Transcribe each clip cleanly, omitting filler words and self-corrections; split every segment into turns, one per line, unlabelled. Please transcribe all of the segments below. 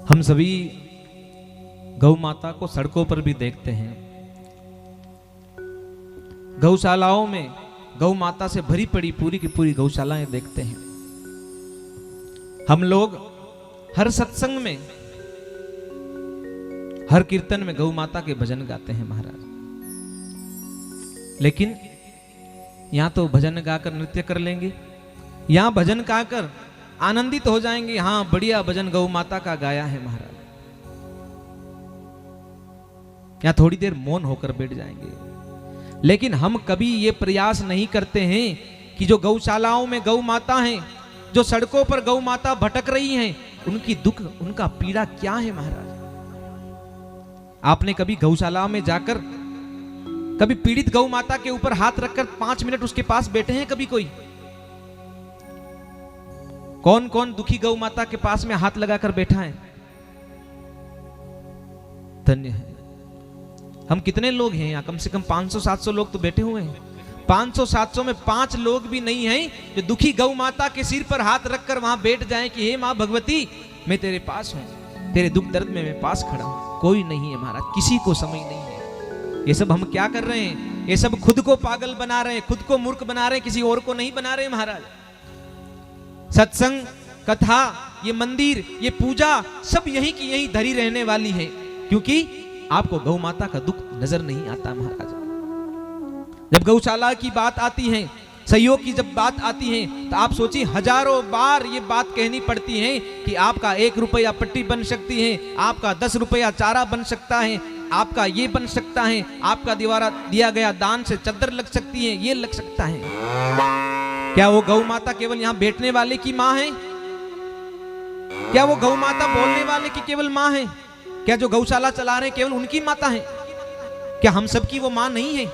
हम सभी गौ माता को सड़कों पर भी देखते हैं। गौशालाओं में गौ माता से भरी पड़ी पूरी की पूरी गौशालाएं देखते हैं। हम लोग हर सत्संग में, हर कीर्तन में गौ माता के भजन गाते हैं महाराज। लेकिन यहां तो भजन गाकर नृत्य कर लेंगे, यहां भजन गाकर आनंदित हो जाएंगे, हाँ बढ़िया भजन गौ माता का गाया है महाराज। यहां थोड़ी देर मौन होकर बैठ जाएंगे। लेकिन हम कभी ये प्रयास नहीं करते हैं कि जो गौशालाओं में गौ माता हैं, जो सड़कों पर गौ माता भटक रही हैं, उनकी दुख, उनका पीड़ा क्या है महाराज। आपने कभी गौशाला में जाकर कभी पीड़ित गौ माता के ऊपर हाथ रखकर 5 मिनट उसके पास बैठे हैं कभी कोई? कौन कौन दुखी गौ माता के पास में हाथ लगाकर बैठा है? धन्य है। हम कितने लोग हैं यहाँ? कम से कम 500-700 लोग तो बैठे हुए हैं। 500-700 में 5 लोग भी नहीं हैं जो दुखी गौ माता के सिर पर हाथ रखकर वहां बैठ जाएं कि हे मां भगवती, मैं तेरे पास हूं, तेरे दुख दर्द में मैं पास खड़ा हूं। कोई नहीं है महाराज, किसी को समय नहीं है। ये सब हम क्या कर रहे हैं? ये सब खुद को पागल बना रहे हैं, खुद को मूर्ख बना रहे हैं, किसी और को नहीं बना रहे महाराज। सत्संग, कथा, ये मंदिर, ये पूजा सब यहीं की यहीं धरी रहने वाली है, क्योंकि आपको गौ माता का दुख नजर नहीं आता महाराज। जब गौशाला की बात आती है, सहयोग की जब बात आती है, तो आप सोचिए हजारों बार ये बात कहनी पड़ती है कि आपका 1 रुपया पट्टी बन सकती है, आपका 10 रुपया चारा बन सकता है, आपका ये बन सकता है, आपका दिया गया दान से चद्दर लग सकती है, ये लग सकता है। क्या वो गौ माता केवल यहां बैठने वाले की मां है? क्या वो गौ माता बोलने वाले की केवल मां है? क्या जो गौशाला चला रहे हैं केवल उनकी माता है? क्या हम सब की वो मां नहीं है?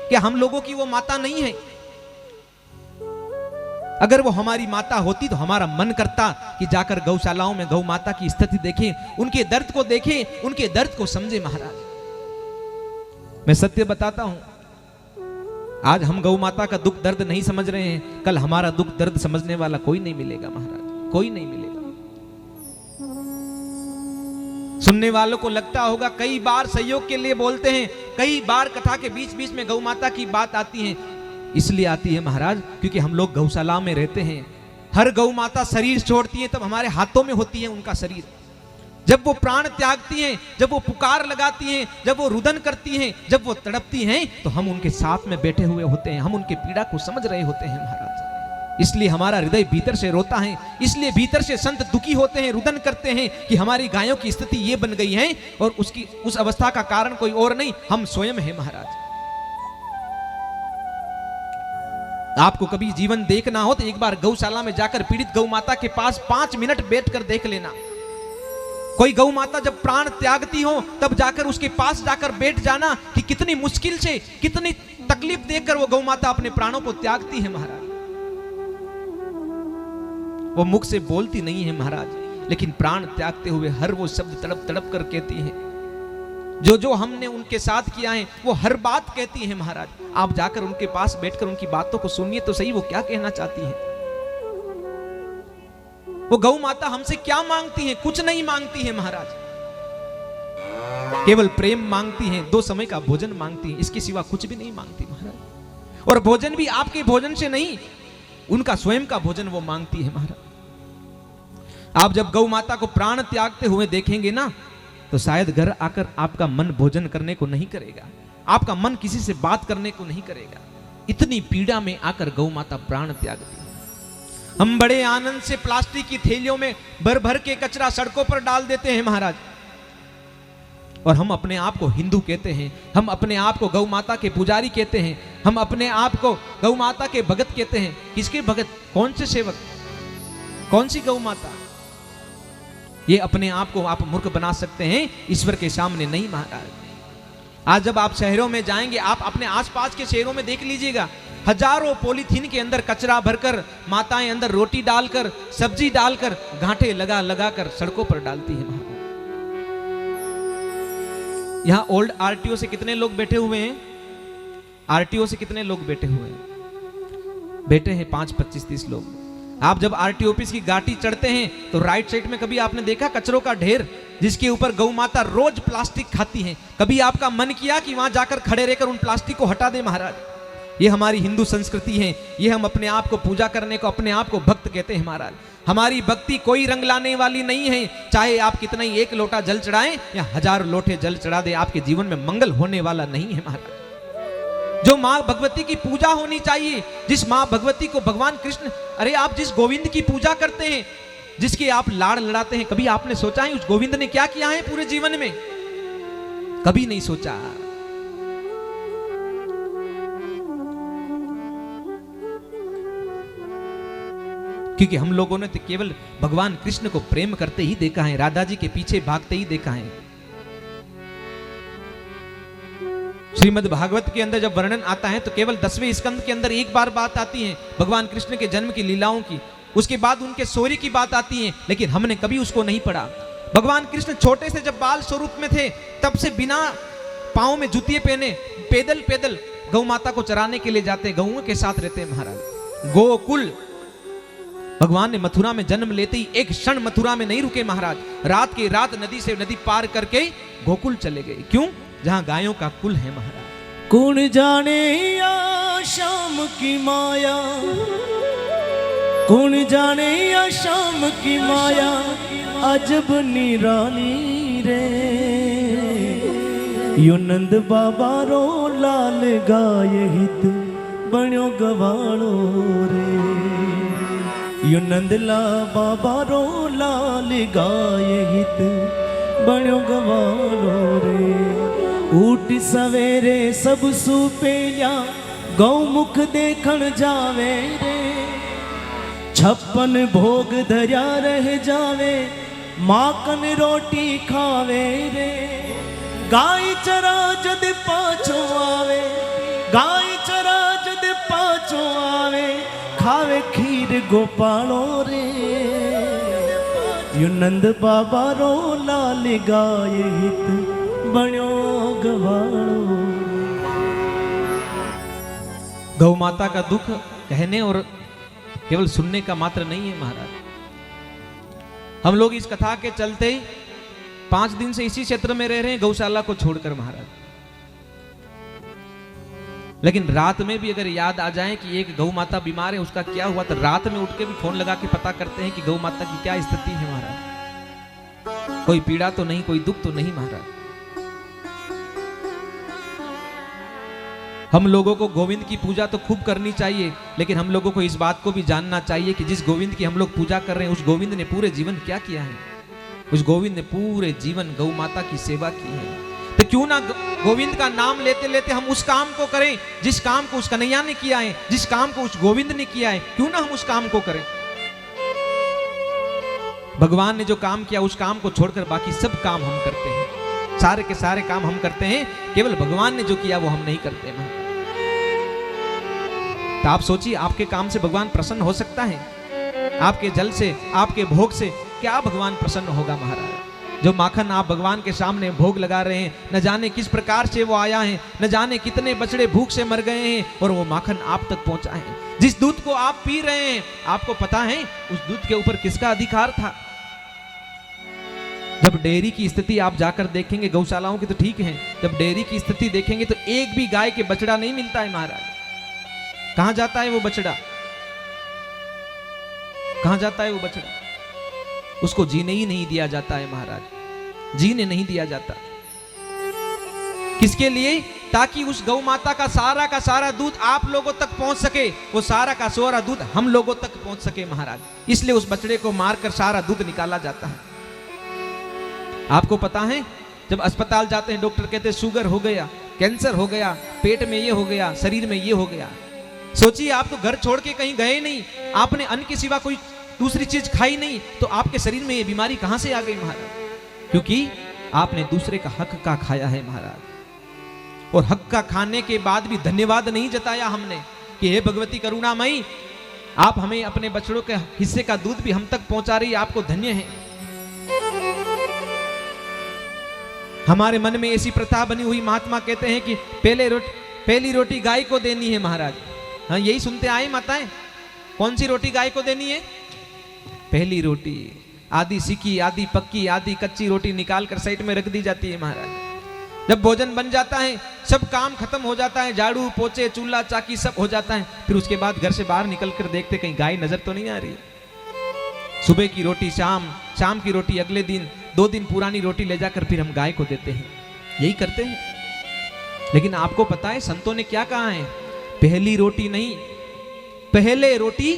क्या हम लोगों की वो माता नहीं है? अगर वो हमारी माता होती तो हमारा मन करता कि जाकर गौशालाओं में गौ माता की स्थिति देखें, उनके दर्द को देखें, उनके दर्द को समझे महाराज। मैं सत्य बताता हूं, आज हम गौ माता का दुख दर्द नहीं समझ रहे हैं, कल हमारा दुख दर्द समझने वाला कोई नहीं मिलेगा महाराज, कोई नहीं मिलेगा। सुनने वालों को लगता होगा कई बार सहयोग के लिए बोलते हैं, कई बार कथा के बीच बीच में गौ माता की बात आती है। इसलिए आती है महाराज क्योंकि हम लोग गौशाला में रहते हैं। हर गौ माता शरीर छोड़ती है तब हमारे हाथों में होती है उनका शरीर। जब वो प्राण त्यागती हैं, जब वो पुकार लगाती हैं, जब वो रुदन करती हैं, जब वो तड़पती हैं, तो हम उनके साथ में बैठे हुए होते हैं, हम उनके पीड़ा को समझ रहे होते हैं महाराज। इसलिए हमारा हृदय भीतर से रोता है, इसलिए भीतर से संत दुखी होते हैं, रुदन करते हैं कि हमारी गायों की स्थिति ये बन गई है, और उस अवस्था का कारण कोई और नहीं, हम स्वयं हैं महाराज। आपको कभी जीवन देखना हो तो एक बार गौशाला में जाकर पीड़ित गौ माता के पास 5 मिनट बैठकर देख लेना। कोई गौ माता जब प्राण त्यागती हो तब जाकर उसके पास जाकर बैठ जाना कि कितनी मुश्किल से, कितनी तकलीफ देकर वो गौ माता अपने प्राणों को त्यागती है महाराज। वो मुख से बोलती नहीं है महाराज, लेकिन प्राण त्यागते हुए हर वो शब्द तड़प तड़प कर कहती है। जो जो हमने उनके साथ किया है वो हर बात कहती है महाराज। आप जाकर उनके पास बैठकर उनकी बातों को सुनिए तो सही, वो क्या कहना चाहती है। वो गौ माता हमसे क्या मांगती है? कुछ नहीं मांगती है महाराज, केवल प्रेम मांगती है, 2 समय का भोजन मांगती है, इसके सिवा कुछ भी नहीं मांगती महाराज। और भोजन भी आपके भोजन से नहीं, उनका स्वयं का भोजन वो मांगती है महाराज। आप जब गौ माता को प्राण त्यागते हुए देखेंगे ना, तो शायद घर आकर आपका मन भोजन करने को नहीं करेगा, आपका मन किसी से बात करने को नहीं करेगा। इतनी पीड़ा में आकर गौ माता प्राण त्यागती है। हम बड़े आनंद से प्लास्टिक की थैलियों में भर भर के कचरा सड़कों पर डाल देते हैं महाराज, और हम अपने आप को हिंदू कहते हैं, हम अपने आप को गौ माता के पुजारी कहते हैं, हम अपने आप को गौ माता के भगत कहते हैं। किसके भगत? कौन से सेवक? कौन सी गौ माता? ये अपने आप को आप मूर्ख बना सकते हैं, ईश्वर के सामने नहीं महाराज। आज जब आप शहरों में जाएंगे, आप अपने आसपास के शहरों में देख लीजिएगा, हजारों पॉलीथीन के अंदर कचरा भरकर माताएं अंदर रोटी डालकर, सब्जी डालकर, घाटे लगा लगा कर सड़कों पर डालती है महाराज। यहां ओल्ड आरटीओ से कितने लोग बैठे हुए हैं? आरटीओ से कितने लोग बैठे हुए हैं? बैठे हैं 5, 25, 30 लोग। आप जब आरटी ऑफिस की गाड़ी चढ़ते हैं तो राइट साइड में कभी आपने देखा कचरों का ढेर, जिसके ऊपर गौ माता रोज प्लास्टिक खाती हैं। कभी आपका मन किया कि वहां जाकर खड़े रहकर उन प्लास्टिक को हटा दे महाराज? ये हमारी हिंदू संस्कृति है, ये हम अपने आप को पूजा करने को, अपने आप को भक्त कहते हैं महाराज। हमारी भक्ति कोई रंग लाने वाली नहीं है, चाहे आप कितना ही एक लोटा जल चढ़ाएं या 1000 लोटे जल चढ़ा दे, आपके जीवन में मंगल होने वाला नहीं है महाराज। जो माँ भगवती की पूजा होनी चाहिए, जिस माँ भगवती को भगवान कृष्ण, अरे आप जिस गोविंद की पूजा करते हैं, जिसके आप लाड़ लड़ाते हैं, कभी आपने सोचा है उस गोविंद ने क्या किया है पूरे जीवन में? कभी नहीं सोचा। क्योंकि हम लोगों ने तो केवल भगवान कृष्ण को प्रेम करते ही देखा है, राधा जी के पीछे भागते ही देखा है। श्रीमद् भागवत के अंदर जब वर्णन आता है तो केवल 10वें स्कंद के अंदर एक बार बात आती है भगवान कृष्ण के जन्म की लीलाओं की, उसके बाद उनके शौर्य की बात आती है, लेकिन हमने कभी उसको नहीं पढ़ा। भगवान कृष्ण छोटे से जब बाल स्वरूप में थे तब से बिना पांव में जूतिए पहने पैदल पैदल गौ माता को चराने के लिए जाते, गौओं के साथ रहते महाराज। गोकुल, भगवान ने मथुरा में जन्म लेते ही एक क्षण मथुरा में नहीं रुके महाराज, रात के रात नदी से नदी पार करके गोकुल चले गए। क्यों? जहां गायों का कुल है महाराज।
कौन जाने या शाम की माया, कौन जाने या शाम की माया, अजब निराली रे। यो नंद बाबा रो लाल गाय हित बण्यो गवाणो रे। यो नंदला बाबा रो लाल गाय हित बण्यो गवाणो रे। ऊट सवेरे सब सुपेलिया गौमुख देखण जावे रे। 56 भोग धर्या रह जावे, माखन रोटी खावे रे। गाय चरा जद पाछो आवे, गाय चरा जद पाछो आवे, खावे खीर गोपालो रे। यो नंद बाबा रो लाल गाय हित बण्यो गवाणो।
गौ माता का दुख कहने और केवल सुनने का मात्र नहीं है महाराज। हम लोग इस कथा के चलते 5 दिन से इसी क्षेत्र में रह रहे हैं गौशाला को छोड़कर महाराज, लेकिन रात में भी अगर याद आ जाए कि एक गौ माता बीमार है, उसका क्या हुआ, तो रात में उठ के भी फोन लगा के पता करते हैं कि गौ माता की क्या स्थिति है महाराज। कोई पीड़ा तो नहीं, कोई दुख तो नहीं महाराज। हम लोगों को गोविंद की पूजा तो खूब करनी चाहिए, लेकिन हम लोगों को इस बात को भी जानना चाहिए कि जिस गोविंद की हम लोग पूजा कर रहे हैं, उस गोविंद ने पूरे जीवन क्या किया है। उस गोविंद ने पूरे जीवन गौ माता की सेवा की है। तो क्यों ना गोविंद का नाम लेते लेते हम उस काम को करें जिस काम को उस कन्हैया ने किया है, जिस काम को उस गोविंद ने किया है, क्यों ना हम उस काम को करें। भगवान ने जो काम किया उस काम को छोड़कर बाकी सब काम हम करते हैं, सारे के सारे काम हम करते हैं, केवल भगवान ने जो किया वो हम नहीं करते हैं। तो आप सोचिए, आपके काम से भगवान प्रसन्न हो सकता है? आपके जल से, आपके भोग से क्या भगवान प्रसन्न होगा महाराज? जो माखन आप भगवान के सामने भोग लगा रहे हैं, न जाने किस प्रकार से वो आया है, न जाने कितने बछड़े भूख से मर गए हैं और वो माखन आप तक पहुंचा है। जिस दूध को आप पी रहे हैं, आपको पता है उस दूध के ऊपर किसका अधिकार था? जब डेयरी की स्थिति आप जाकर देखेंगे, गौशालाओं की तो ठीक है, जब डेयरी की स्थिति देखेंगे तो एक भी गाय के बछड़ा नहीं मिलता है महाराज। कहां जाता है वो बछड़ा? कहां जाता है वो बछड़ा? उसको जीने ही नहीं दिया जाता है महाराज, जीने नहीं दिया जाता। किसके लिए? ताकि उस गौ माता का सारा दूध आप लोगों तक पहुंच सके, वो सारा का सारा दूध हम लोगों तक पहुंच सके महाराज। इसलिए उस बछड़े को मारकर सारा दूध निकाला जाता है। आपको पता है, जब अस्पताल जाते हैं डॉक्टर कहते हैं शुगर हो गया, कैंसर हो गया, पेट में ये हो गया, शरीर में ये हो गया। सोचिए, आप तो घर छोड़ के कहीं गए नहीं, आपने अन्न के सिवा कोई दूसरी चीज खाई नहीं, तो आपके शरीर में ये बीमारी कहां से आ गई महाराज? क्योंकि आपने दूसरे का हक का खाया है महाराज। और हक का खाने के बाद भी धन्यवाद नहीं जताया हमने कि हे भगवती करुणामयी, आप हमें अपने बछड़ों के हिस्से का दूध भी हम तक पहुंचा रही, आपको धन्य है। हमारे मन में ऐसी प्रथा बनी हुई, महात्मा कहते हैं कि पहली रोटी गाय को देनी है महाराज। हाँ, यही सुनते आए माताएं। कौन सी रोटी गाय को देनी है? पहली रोटी, आधी सीखी, आधी पक्की, आधी कच्ची रोटी निकाल कर साइड में रख दी जाती है महाराज। जब भोजन बन जाता है, सब काम खत्म हो जाता है, झाड़ू पोछे चूल्हा चाकी सब हो जाता है, फिर उसके बाद घर से बाहर निकल कर देखते कहीं गाय नजर तो नहीं आ रही। सुबह की रोटी शाम, शाम की रोटी अगले दिन, 2 दिन पुरानी रोटी ले जाकर फिर हम गाय को देते हैं, यही करते हैं। लेकिन आपको पता है संतों ने क्या कहा है? पहली रोटी नहीं, पहले रोटी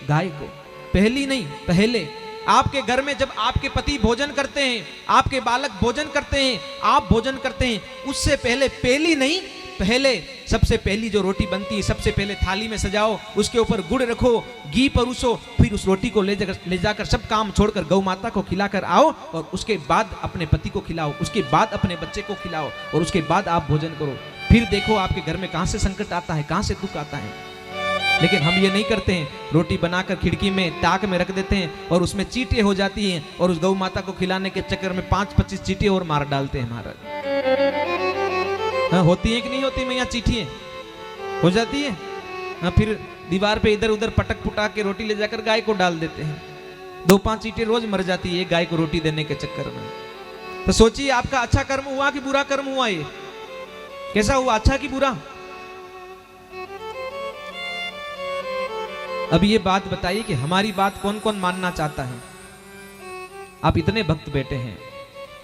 गाय को। पहली नहीं, पहले। आपके घर में जब आपके पति भोजन करते हैं, आपके बालक भोजन करते हैं, आप भोजन करते हैं, उससे पहले, पहली नहीं, पहले सबसे पहली जो रोटी बनती है, सबसे पहले थाली में सजाओ, उसके ऊपर गुड़ रखो, घी परोसो, फिर उस रोटी को ले जाकर सब काम छोड़कर गौ माता को खिलाकर आओ, और उसके बाद अपने पति को खिलाओ, उसके बाद अपने बच्चे को खिलाओ, और उसके बाद आप भोजन करो। फिर देखो आपके घर में कहां से संकट आता है, कहां से दुख आता है। लेकिन हम ये नहीं करते हैं, रोटी बनाकर खिड़की में ताक में रख देते हैं और उसमें चींटियां हो जाती हैं, और उस गौ माता को खिलाने के चक्कर में 5-25 चींटियां और मार डालते हैं महाराज। हाँ, होती है कि नहीं होती मैया? चींटियां हो जाती है। हाँ, फिर दीवार पे इधर उधर पटक पुटा के रोटी ले जाकर गाय को डाल देते हैं। 2-5 चींटियां रोज मर जाती है गाय को रोटी देने के चक्कर में। तो सोचिए आपका अच्छा कर्म हुआ कि बुरा कर्म हुआ? ये कैसा हुआ, अच्छा कि बुरा? अब ये बात बताइए कि हमारी बात कौन कौन मानना चाहता है? आप इतने भक्त बेटे हैं,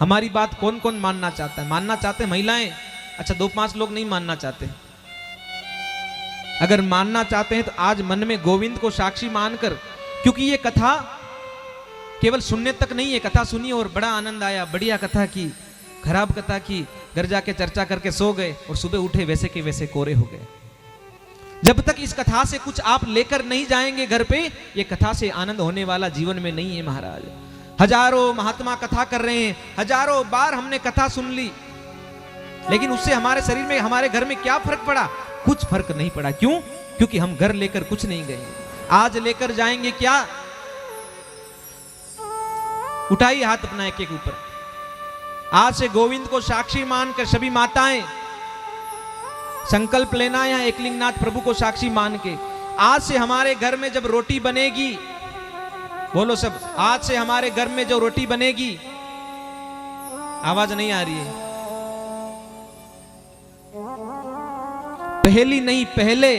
हमारी बात कौन कौन मानना चाहता है? मानना चाहते हैं महिलाएं? अच्छा, 2-5 लोग नहीं मानना चाहते। अगर मानना चाहते हैं तो आज मन में गोविंद को साक्षी मानकर, क्योंकि ये कथा केवल सुनने तक नहीं है, कथा सुनी और बड़ा आनंद आया, बढ़िया कथा की, खराब कथा की, घर जाके चर्चा करके सो गए और सुबह उठे वैसे के वैसे कोरे हो गए। जब तक इस कथा से कुछ आप लेकर नहीं जाएंगे घर पे, ये कथा से आनंद होने वाला जीवन में नहीं है महाराज। हजारों महात्मा कथा कर रहे हैं, हजारों बार हमने कथा सुन ली, लेकिन उससे हमारे शरीर में, हमारे घर में क्या फर्क पड़ा? कुछ फर्क नहीं पड़ा। क्यों? क्योंकि हम घर लेकर कुछ नहीं गए। आज लेकर जाएंगे क्या? उठाइए हाथ अपना एक एक ऊपर। आज से गोविंद को साक्षी मानकर सभी माताएं संकल्प लेना है, एकलिंगनाथ प्रभु को साक्षी मान के। आज से हमारे घर में जब रोटी बनेगी, बोलो सब, आज से हमारे घर में जो रोटी बनेगी, आवाज नहीं आ रही है, पहली नहीं पहले,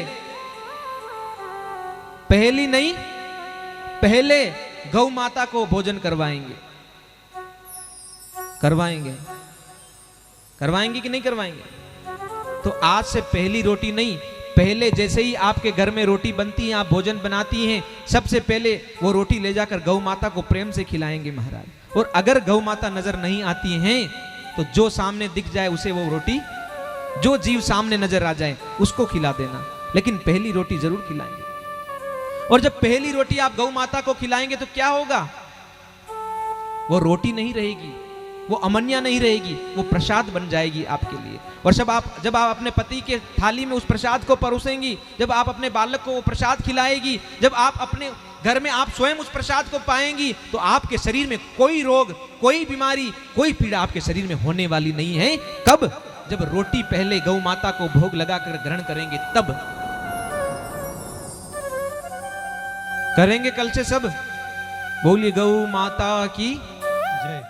पहली नहीं पहले गौ माता को भोजन करवाएंगे। करवाएंगे, करवाएंगे कि नहीं करवाएंगे? तो आज से पहली रोटी नहीं, पहले जैसे ही आपके घर में रोटी बनती है, आप भोजन बनाती हैं, सबसे पहले वो रोटी ले जाकर गौ माता को प्रेम से खिलाएंगे महाराज। और अगर गौ माता नजर नहीं आती हैं तो जो सामने दिख जाए उसे वो रोटी, जो जीव सामने नजर आ जाए उसको खिला देना, लेकिन पहली रोटी जरूर खिलाएंगे। और जब पहली रोटी आप गौ माता को खिलाएंगे तो क्या होगा? वो रोटी नहीं रहेगी, वो अमन्या नहीं रहेगी, वो प्रसाद बन जाएगी आपके लिए। और जब आप अपने पति के थाली में उस प्रसाद को परोसेंगी, जब आप अपने बालक को वो प्रसाद खिलाएगी, जब आप अपने घर में आप स्वयं उस प्रसाद को पाएंगी, तो आपके शरीर में कोई रोग, कोई बीमारी, कोई पीड़ा आपके शरीर में होने वाली नहीं है। कब? जब रोटी पहले गौ माता को भोग लगाकर ग्रहण करेंगे, तब करेंगे। कल से सब बोलिए गौ माता की जय।